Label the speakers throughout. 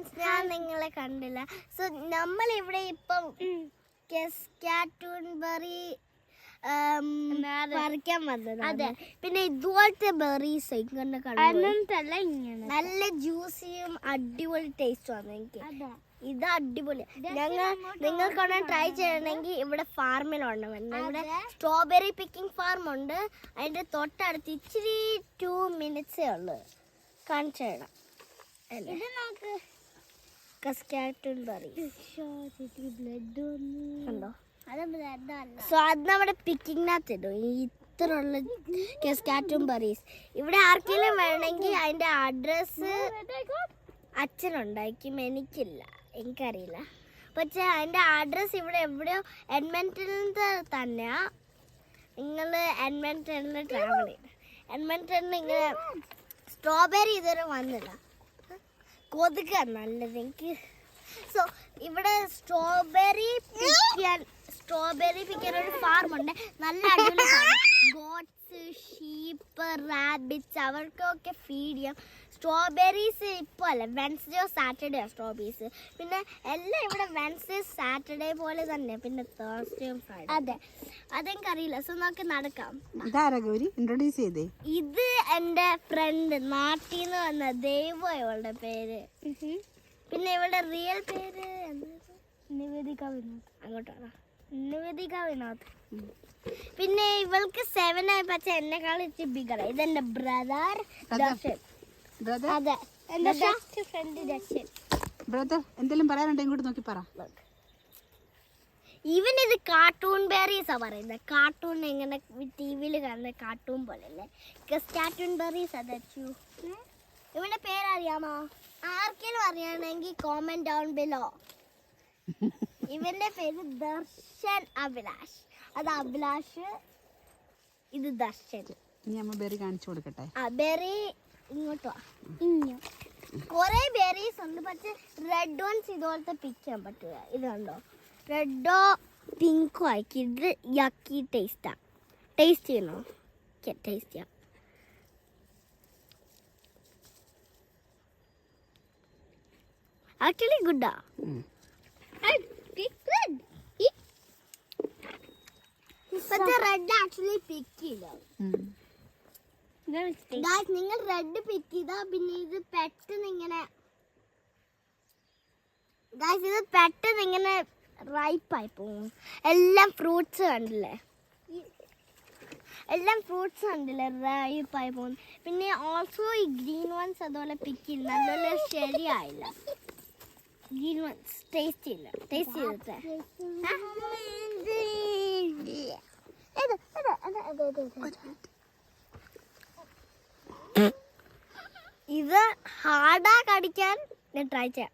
Speaker 1: Friends, ഞാൻ നിങ്ങളെ കണ്ടില്ല. സോ നമ്മൾ ഇവിടെ ഇപ്പം കാറ്റൂൺബെറി പറിക്കാൻ വന്നതാണ്. പിന്നെ ഇതുപോലത്തെ ബെറീസ് ഇങ്ങനെ നല്ല ജ്യൂസിയും അടിപൊളി ടേസ്റ്റുമാണ് എനിക്ക്. ഇത് അടിപൊളി. നിങ്ങൾക്കൊന്ന് ട്രൈ ചെയ്യണമെങ്കിൽ ഇവിടെ ഫാർമിലുണ്ട്. ഇവിടെ സ്ട്രോബെറി പിക്കിംഗ് ഫാർം ഉണ്ട്. അതിന്റെ തൊട്ടടുത്ത് ഇച്ചിരി 2 minutes ഉള്ളു. കാണിച്ചു തരാം. സോ അത് നമ്മുടെ പിക്കിങ്ങിനകത്ത് ഇടും. ഇത്ര ഉള്ള കാറ്റൂൺബെറീസ്. ഇവിടെ ആർക്കെങ്കിലും വേണമെങ്കിൽ അതിന്റെ അഡ്രസ്സ് അച്ഛനുണ്ടായിരിക്കും, എനിക്കറിയില്ല. പക്ഷേ അതിൻ്റെ അഡ്രസ്സ് ഇവിടെ എവിടെയോ എഡ്മണ്ടണിൽ തന്നെയാ. നിങ്ങൾ എഡ്മണ്ടണിൽ ട്രാവൽ ചെയ്ത് എഡ്മണ്ടണിൽ ഇങ്ങനെ സ്ട്രോബെറി ഇതുവരെ വന്നില്ല. കൊതുക നല്ലത് എനിക്ക്. സോ ഇവിടെ സ്ട്രോബെറി പിക്കാൻ ഒരു ഫാർമുണ്ട്. നല്ല അടിപൊളി ഗോട്ട്സ്, ഷീപ്പ്, റാബിറ്റ്സ് അവർക്കൊക്കെ ഫീഡ് ചെയ്യാം. സ്ട്രോബെറീസ് ഇപ്പോൾ അല്ല, വെൻസ്ഡേയോ സാറ്റർഡേയോ സ്ട്രോബെറീസ്. പിന്നെ എല്ലാം ഇവിടെ വെൻസ്ഡേ സാറ്റർഡേ പോലെ തന്നെ. പിന്നെ തേഴ്സ്ഡേയും ഫ്രൈഡേ. അതെ, അതെനിക്കറിയില്ല. സോ നമുക്ക് നടക്കാം.
Speaker 2: ഇൻട്രൊഡ്യൂസ് ചെയ്തേ.
Speaker 1: ഇത് എൻ്റെ ഫ്രണ്ട്, നാട്ടിൽ നിന്ന് വന്ന ദൈവം ഇവളുടെ പേര്. പിന്നെ ഇവളുടെ റിയൽ പേര് നിവേദിക വിനോദ്. അങ്ങോട്ടാണ് നിവേദിക വിനോദ്. പിന്നെ ഇവൾക്ക് 7 ആയി. പക്ഷെ എന്നെക്കാൾ ഇച്ചിരി ബിഗർ. ഇതെന്റെ ബ്രദർ ദർശൻ. അതെ, എന്റെ ബെസ്റ്റ് ഫ്രണ്ട് ദർശൻ.
Speaker 2: ബ്രദർ എന്തെങ്കിലും പറയാനുണ്ടോ? ഇങ്ങോട്ട് നോക്കി പറ.
Speaker 1: ഇവൻ ഇത് കാർട്ടൂൺബെറീസാ പറയുന്നത്. കാർട്ടൂൺ എങ്ങനെ ടിവിയിൽ കാണുന്ന കാർട്ടൂൺ പോലെ അല്ലേ? കാറ്റൂൺബെറീസ്. അതച്ചു ഇവന്റെ പേരറിയാമോ? ആർക്കെങ്കിലും അറിയണമെങ്കിൽ കോമെന്റ് ഡൗൺ ബിലോ. ഇവന്റെ പേര് ദർശൻ അഭിലാഷ്. അത് അഭിലാഷ്, ഇത് ദർശൻ.
Speaker 2: ഇനി അമ്മ ബെറി കാണിച്ചു കൊടുക്കട്ടെ.
Speaker 1: ബെറി ഇങ്ങോട്ട് വാ. കൊറേ ബെറീസ് ഉണ്ട്. പക്ഷെ റെഡ് വൺസ് ഇതുപോലത്തെ പിക്ക് ചെയ്യാൻ പറ്റില്ല. ഇത് കണ്ടോ, റെഡോ പിങ്കോ ആക്കി. ഇത് യക്കി ടേസ്റ്റാ. ടേസ്റ്റ് ചെയ്യണോ? ടേസ്റ്റ് ചെയ്യാം. Actually good. പക്ഷെ റെഡ് ആക്ച്വലി പിക്ക് ചെയ്യില്ല. നിങ്ങൾ റെഡ് പിക്ക് ചെയ്താ പിന്നെ ഇത് പെട്ടെന്ന് ഇങ്ങനെ റൈപ്പായി പോകും. എല്ലാം ഫ്രൂട്ട്സ് കണ്ടില്ലേ റൈപ്പായി പോകും. പിന്നെ ഓൾസോ ഈ ഗ്രീൻ വൺസ് അതുപോലെ പിക്ക് ചെയ്യില്ല. അതുപോലെ ശരിയായില്ല. ഗ്രീൻ വൺസ് ടേസ്റ്റ് ചെയ്യില്ല. ടേസ്റ്റ് ചെയ്തിട്ട് ഇത് ഹാർഡാ കടിക്കാൻ. ഞാൻ ട്രൈ ചെയ്യാം.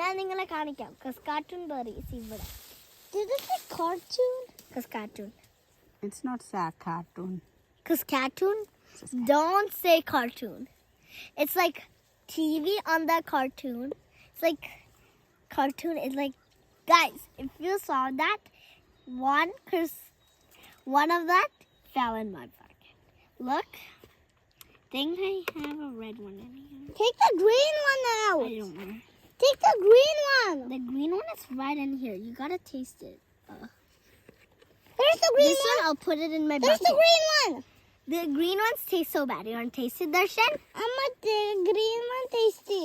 Speaker 1: ഞാൻ നിങ്ങളെ കാണിക്കാം. കാറ്റൂൺബെറീസ് ഇവിടെ. Cartoon.
Speaker 2: It's not cartoon.
Speaker 1: Cartoon. Don't say cartoon. It's like TV on the cartoon. It's like cartoon is like, guys, if you saw that, one of that fell in my pocket. Look. Think I have a red one in here. Take the green one out. I don't know. Take the green one. The green one is right in here. You gotta taste it. There's the green one. I'll put it in my bucket. There's the green one. The green ones taste so bad. You want to taste it, Darshan? The green one tasty.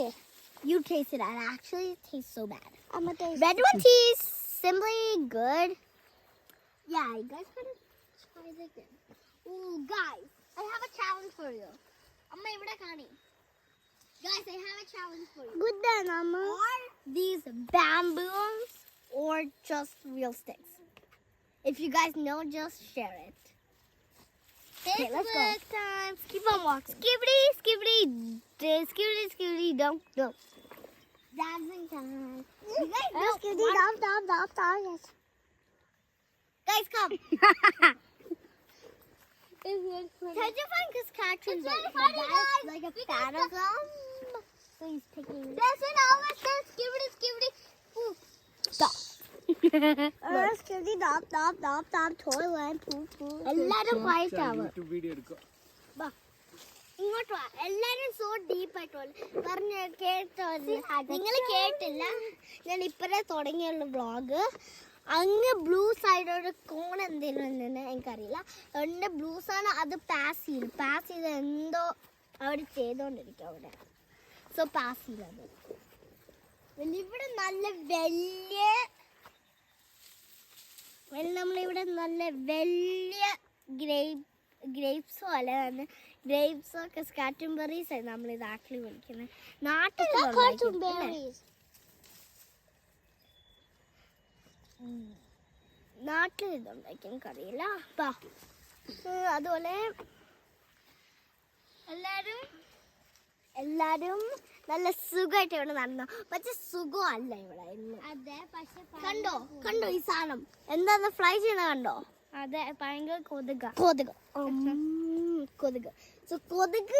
Speaker 1: You taste it. It actually tastes so bad. Red one tastes simply good. Yeah, you guys gotta try it again. Oh, guys, I have a challenge for you. Guys, I have a challenge for you. Good then, Amma. Are these bamboos or just real sticks? If you guys know, just share it. Okay, let's go. Time. Keep on walking. Skibbity, skibbity, skibbity, skibbity, dump, dump. Dancing time. You guys know. Skibbity, dump, dump, dump, dump. Yes. Guys, come. How'd you find this cartoon? It's really funny, guys. Like a fan of them. So he's picking. That's it. Always says skibbity, skibbity. Ooh. Stop. Skibbity, dump, dump, dump, dump. Toilet, poop, poop. Let him quiet down. ഇങ്ങോട്ട് വാ. എല്ലാരും so ഡീപ്പായിട്ട് പറഞ്ഞു കേട്ടോ. നിങ്ങൾ കേട്ടില്ല, ഞാൻ ഇപ്പഴേ തുടങ്ങിയുള്ള വ്ളോഗ്. അങ്ങ് ബ്ലൂ സൈഡോട് കോൺ എന്തെങ്കിലും ഉണ്ടെന്ന് എനിക്കറിയില്ല. എൻ്റെ ബ്ലൂസാണ് അത് പാസ് ചെയ്ത് എന്തോ അവർ ചെയ്തോണ്ടിരിക്കും അവിടെ. സോ പാസ് ചെയ്തത് ഇവിടെ നല്ല വലിയ നമ്മളിവിടെ നല്ല വലിയ ഗ്രേപ്സോ അല്ലെ ഗ്രേപ്സോ ഒക്കെ സ്കാറ്റുംബെറീസ് ആയി നമ്മൾ ഇത് ആക്ച്വലി വിളിക്കുന്നത്. നാട്ടിൽ ഇതുണ്ടാക്കി എനിക്കറിയില്ല. അതുപോലെ എല്ലാരും നല്ല സുഖമായിട്ട് ഇവിടെ നടന്നു. പക്ഷെ സുഖമല്ല ഇവിടെ ഇന്ന്. കണ്ടോ ഈ സാധനം എന്താ ഫ്ലൈ ചെയ്യുന്ന കണ്ടോ? അതെ, ഭയങ്കര കൊതുക്. സോ കൊതുക്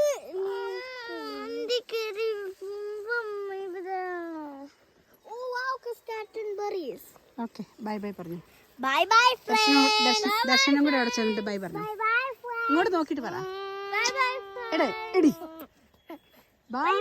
Speaker 2: ഓക്കെ ബൈ ബൈ പറഞ്ഞു.
Speaker 1: ബൈ ബൈ
Speaker 2: ദർശനം കൂടെ അവിടെ ചെന്നിട്ട് ബൈ പറഞ്ഞു. ഇങ്ങോട്ട് നോക്കിട്ട് പറ. എടി ബൈ.